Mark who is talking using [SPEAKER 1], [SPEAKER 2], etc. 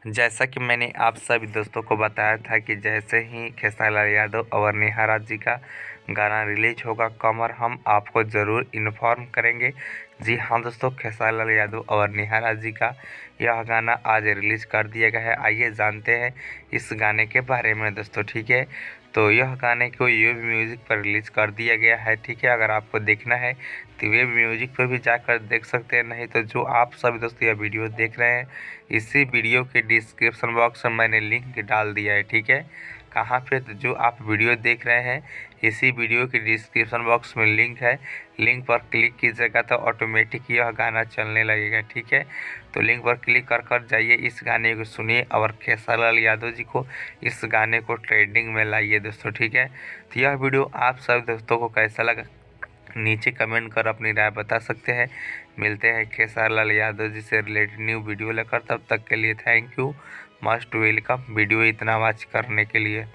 [SPEAKER 1] जैसा कि मैंने आप सभी दोस्तों को बताया था कि जैसे ही खेसारी लाल यादव और नेहा राज जी का गाना रिलीज होगा कमर, हम आपको ज़रूर इन्फॉर्म करेंगे। जी हाँ दोस्तों, खेसारी लाल यादव और नेहा राज जी का यह गाना आज रिलीज़ कर दिया गया है। आइए जानते हैं इस गाने के बारे में दोस्तों। ठीक है, तो यह गाने को वेब म्यूज़िक पर रिलीज़ कर दिया गया है। ठीक है, अगर आपको देखना है तो वेब म्यूज़िक पर भी जाकर देख सकते हैं, नहीं तो जो आप सभी दोस्तों यह वीडियो देख रहे हैं इसी वीडियो के डिस्क्रिप्शन बॉक्स में मैंने लिंक डाल दिया है। ठीक है, कहाँ पे? तो जो आप वीडियो देख रहे हैं इसी वीडियो के डिस्क्रिप्शन बॉक्स में लिंक है, लिंक पर क्लिक कीजिएगा तो ऑटोमेटिक यह गाना चलने लगेगा। ठीक है, तो लिंक पर क्लिक कर कर जाइए, इस गाने को सुनिए और खेसारी लाल यादव जी को इस गाने को ट्रेंडिंग में लाइए दोस्तों। ठीक है, तो यह वीडियो आप सब दोस्तों को कैसा लगा नीचे कमेंट कर अपनी राय बता सकते हैं। मिलते हैं खेसारी लाल यादव जी से रिलेटेड न्यू वीडियो लेकर, तब तक के लिए thank you, must welcome video इतना वॉच करने के लिए।